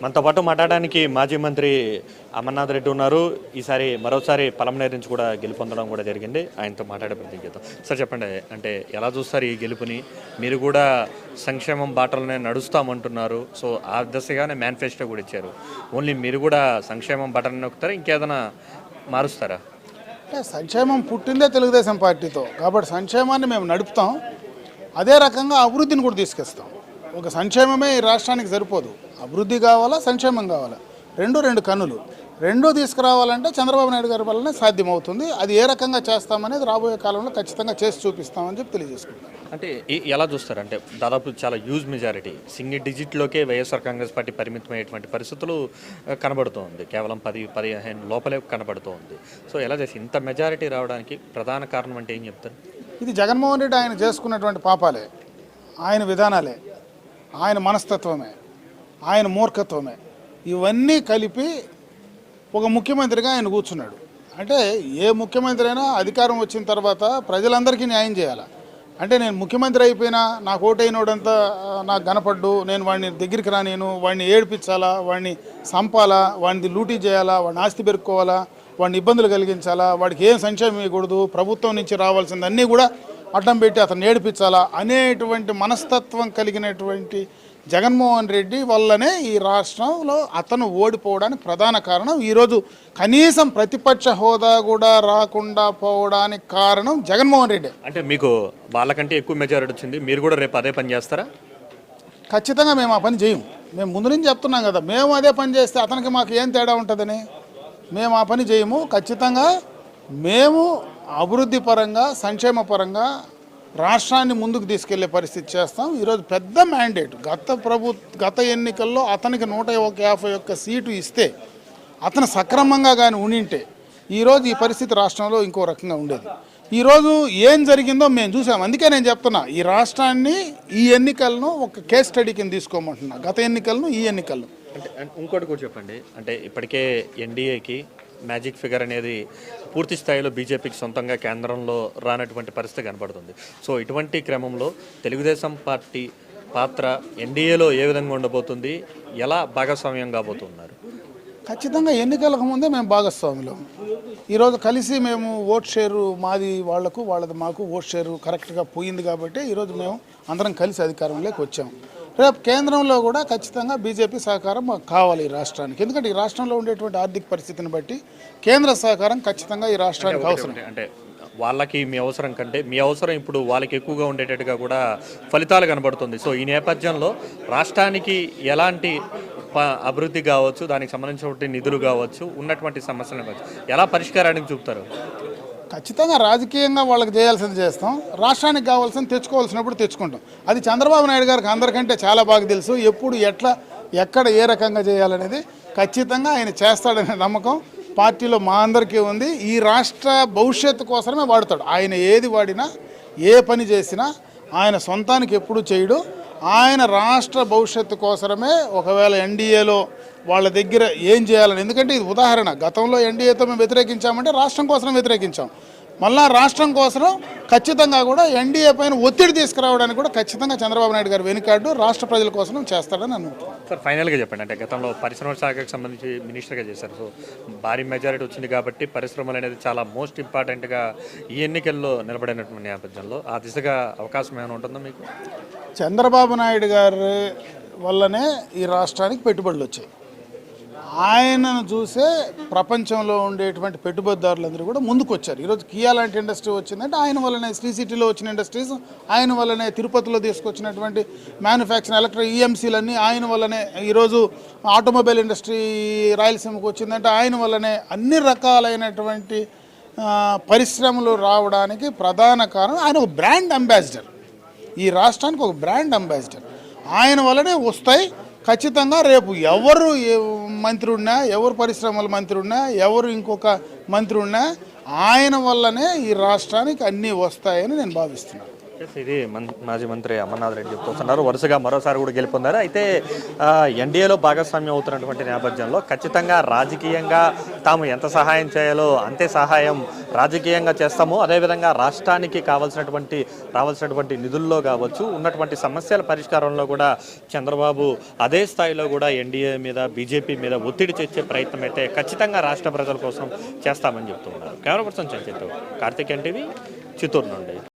మనతో పాటు మాట్లాడడానికి మాజీ మంత్రి అమర్నాథ్ రెడ్డి ఉన్నారు. ఈసారి మరోసారి పలమనేరు నుంచి కూడా గెలుపొందడం కూడా జరిగింది. ఆయనతో మాట్లాడే ప్రయత్నం చేద్దాం. సార్ చెప్పండి, అంటే ఎలా చూస్తారు ఈ గెలుపుని? మీరు కూడా సంక్షేమం బాటలోనే నడుస్తామంటున్నారు. సో ఆ దశగానే మేనిఫెస్టో కూడా ఇచ్చారు. ఓన్లీ మీరు కూడా సంక్షేమం బాటలోనే నొక్కుతారా, ఇంకేదైనా మారుస్తారా? అంటే సంక్షేమం పుట్టిందే తెలుగుదేశం పార్టీతో, కాబట్టి సంక్షేమాన్ని మేము నడుపుతాం. అదే రకంగా అభివృద్ధిని కూడా తీసుకొస్తాం. ఒక సంక్షేమమే ఈ రాష్ట్రానికి సరిపోదు, అభివృద్ధి కావాలా, సంక్షేమం కావాలా, రెండు కన్నులు రెండూ తీసుకురావాలంటే చంద్రబాబు నాయుడు గారి వల్లనే సాధ్యమవుతుంది. అది ఏ రకంగా చేస్తామనేది రాబోయే కాలంలో ఖచ్చితంగా చేసి చూపిస్తామని చెప్పి తెలియజేసుకుంటాం. అంటే ఎలా చూస్తారు? అంటే దాదాపు చాలా హ్యూజ్ మెజారిటీ, సింగిల్ డిజిట్లోకే వైఎస్ఆర్ కాంగ్రెస్ పార్టీ పరిమితమయ్యేటువంటి పరిస్థితులు కనబడుతోంది. కేవలం 10-15 లోపలే కనబడుతోంది. సో ఎలా చేసి ఇంత మెజారిటీ రావడానికి ప్రధాన కారణం అంటే ఏం చెప్తారు? ఇది జగన్మోహన్ రెడ్డి ఆయన చేసుకున్నటువంటి పాపాలే, ఆయన విధానాలే, ఆయన మనస్తత్వమే, ఆయన మూర్ఖత్వమే, ఇవన్నీ కలిపి ఒక ముఖ్యమంత్రిగా ఆయన కూర్చున్నాడు. అంటే ఏ ముఖ్యమంత్రి అయినా అధికారం వచ్చిన తర్వాత ప్రజలందరికీ న్యాయం చేయాలి. అంటే నేను ముఖ్యమంత్రి అయిపోయినా నాకు ఓటైనోడంతా నాకు కనపడ్డు, నేను వాడిని దగ్గరికి రానేను, వాడిని ఏడిపించాలా, వాడిని చంపాలా, వాడిని లూటీ చేయాలా, వాడిని ఆస్తి పెరుక్కోవాలా, వాడిని ఇబ్బందులు కలిగించాలా, వాడికి ఏం సంక్షేమం ఇవ్వకూడదు, ప్రభుత్వం నుంచి రావాల్సిందన్నీ కూడా అడ్డం పెట్టి అతను ఏడిపించాలా అనేటువంటి మనస్తత్వం కలిగినటువంటి జగన్మోహన్ రెడ్డి వల్లనే ఈ రాష్ట్రంలో అతను ఓడిపోవడానికి ప్రధాన కారణం. ఈరోజు కనీసం ప్రతిపక్ష హోదా కూడా రాకుండా పోవడానికి కారణం జగన్మోహన్ రెడ్డి. అంటే మీకు వాళ్ళకంటే ఎక్కువ మెజారిటీ వచ్చింది, మీరు కూడా రేపు అదే పని చేస్తారా? ఖచ్చితంగా మేము ఆ పని చేయము. మేము ముందు నుంచి చెప్తున్నాం కదా, మేము అదే పని చేస్తే అతనికి మాకు ఏం తేడా ఉంటుందని. మేము ఆ పని చేయము. ఖచ్చితంగా మేము అభివృద్ధి పరంగా, సంక్షేమ పరంగా రాష్ట్రాన్ని ముందుకు తీసుకెళ్లే పరిస్థితి చేస్తాం. ఈరోజు పెద్ద మ్యాండేట్, గత ఎన్నికల్లో అతనికి 151 సీటు ఇస్తే అతను సక్రమంగా కానీ ఉండింటే ఈరోజు ఈ పరిస్థితి రాష్ట్రంలో ఇంకో రకంగా ఉండేది. ఈరోజు ఏం జరిగిందో మేము చూసాం. అందుకే నేను చెప్తున్నా, ఈ రాష్ట్రాన్ని ఈ ఎన్నికలను ఒక కేస్ స్టడీ కింద తీసుకోమంటున్నా, గత ఎన్నికలను ఈ ఎన్నికలను. అంటే ఇంకోటి కూడా చెప్పండి, అంటే ఇప్పటికే ఎన్డీఏకి మ్యాజిక్ ఫిగర్ అనేది పూర్తి స్థాయిలో బీజేపీకి సొంతంగా కేంద్రంలో రానటువంటి పరిస్థితి కనబడుతుంది. సో ఇటువంటి క్రమంలో తెలుగుదేశం పార్టీ పాత్ర ఎన్డీఏలో ఏ విధంగా ఉండబోతుంది, ఎలా భాగస్వామ్యం కాబోతున్నారు? ఖచ్చితంగా ఎన్నికలకు ముందే మేము భాగస్వాములు. ఈరోజు కలిసి మేము ఓట్ షేరు మాది వాళ్లకు, వాళ్ళది మాకు ఓట్ షేరు కరెక్ట్గా పోయింది కాబట్టి ఈరోజు మేము అందరం కలిసి అధికారంలోకి వచ్చాము. రేపు కేంద్రంలో కూడా ఖచ్చితంగా బీజేపీ సహకారం మాకు కావాలి ఈ రాష్ట్రానికి. ఎందుకంటే ఈ రాష్ట్రంలో ఉండేటువంటి ఆర్థిక పరిస్థితిని బట్టి కేంద్ర సహకారం ఖచ్చితంగా ఈ రాష్ట్రానికి అవసరం. అంటే వాళ్ళకి మీ అవసరం కంటే మీ అవసరం ఇప్పుడు వాళ్ళకి ఎక్కువగా ఉండేటట్టుగా కూడా ఫలితాలు కనబడుతుంది. సో ఈ నేపథ్యంలో రాష్ట్రానికి ఎలాంటి అభివృద్ధి కావచ్చు, దానికి సంబంధించినటువంటి నిధులు కావచ్చు, ఉన్నటువంటి సమస్యలు కావచ్చు, ఎలా పరిష్కారానికి చూపుతారు? ఖచ్చితంగా రాజకీయంగా వాళ్ళకి చేయాల్సింది చేస్తాం, రాష్ట్రానికి కావాల్సింది తెచ్చుకోవాల్సినప్పుడు తెచ్చుకుంటాం. అది చంద్రబాబు నాయుడు గారికి అందరికంటే చాలా బాగా తెలుసు, ఎప్పుడు ఎట్లా ఎక్కడ ఏ రకంగా చేయాలనేది ఖచ్చితంగా ఆయన చేస్తాడనే నమ్మకం పార్టీలో మా అందరికీ ఉంది. ఈ రాష్ట్ర భవిష్యత్తు కోసమే వాడతాడు. ఆయన ఏది వాడినా, ఏ పని చేసినా ఆయన సొంతానికి ఎప్పుడు చేయడు. ఆయన రాష్ట్ర భవిష్యత్తు కోసమే ఒకవేళ ఎన్డీఏలో వాళ్ళ దగ్గర ఏం చేయాలని, ఎందుకంటే ఇది ఉదాహరణ, గతంలో ఎన్డీఏతో మేము వ్యతిరేకించామంటే రాష్ట్రం కోసం వ్యతిరేకించాం, మళ్ళా రాష్ట్రం కోసం ఖచ్చితంగా కూడా ఎన్డీఏ పైన ఒత్తిడి తీసుకురావడానికి కూడా ఖచ్చితంగా చంద్రబాబు నాయుడు గారు వెనుకాడు, రాష్ట్ర ప్రజల కోసం చేస్తాడని అనుకుంటున్నాను. సార్ ఫైనల్గా చెప్పండి, అంటే గతంలో పరిశ్రమల శాఖకు సంబంధించి మినిస్టర్గా చేశారు. సో భారీ మెజారిటీ వచ్చింది కాబట్టి పరిశ్రమలు అనేది చాలా మోస్ట్ ఇంపార్టెంట్గా ఈ ఎన్నికల్లో నిలబడినటువంటి నేపథ్యంలో ఆ దిశగా అవకాశం ఏమైనా ఉంటుందా మీకు? చంద్రబాబు నాయుడు గారి వల్లనే ఈ రాష్ట్రానికి పెట్టుబడులు వచ్చాయి. ఆయనను చూసే ప్రపంచంలో ఉండేటువంటి పెట్టుబడిదారులందరూ కూడా ముందుకు వచ్చారు. ఈరోజు కియా లాంటి ఇండస్ట్రీ వచ్చిందంటే ఆయన వల్లనే, శ్రీ సిటీలో వచ్చిన ఇండస్ట్రీస్ ఆయన వల్లనే, తిరుపతిలో తీసుకొచ్చినటువంటి మ్యానుఫ్యాక్చరింగ్ ఎలక్ట్రిక్ ఈఎంసీలన్నీ ఆయన వల్లనే, ఈరోజు ఆటోమొబైల్ ఇండస్ట్రీ రాయలసీమకు వచ్చిందంటే ఆయన వల్లనే. అన్ని రకాలైనటువంటి పరిశ్రమలు రావడానికి ప్రధాన కారణం ఆయన ఒక బ్రాండ్ అంబాసిడర్, ఈ రాష్ట్రానికి ఒక బ్రాండ్ అంబాసిడర్. ఆయన వల్లనే వస్తాయి. ఖచ్చితంగా రేపు ఎవరు మంత్రి ఉన్నా, ఎవరు పరిశ్రమల మంత్రి ఉన్నా, ఎవరు ఇంకొక మంత్రి ఉన్నా ఆయన వల్లనే ఈ రాష్ట్రానికి అన్నీ వస్తాయని నేను భావిస్తున్నాను. ఇది మాజీ మంత్రి అమర్నాథ్ రెడ్డి చెప్తున్నారు. వరుసగా మరోసారి కూడా గెలుపొందారు. అయితే ఎన్డీఏలో భాగస్వామ్యం అవుతున్నటువంటి నేపథ్యంలో ఖచ్చితంగా రాజకీయంగా తాము ఎంత సహాయం చేయాలో అంతే సహాయం రాజకీయంగా చేస్తాము. అదేవిధంగా రాష్ట్రానికి రావాల్సినటువంటి నిధుల్లో కావచ్చు, ఉన్నటువంటి సమస్యల పరిష్కారంలో కూడా చంద్రబాబు అదే స్థాయిలో కూడా ఎన్డీఏ మీద, బీజేపీ మీద ఒత్తిడి తెచ్చే ప్రయత్నం అయితే ఖచ్చితంగా రాష్ట్ర ప్రజల కోసం చేస్తామని చెప్తున్నారు. కెమెరా పర్సన్ చంచిత్, కార్తిక్ ఎన్టీవీ, చిత్తూరు నుండి.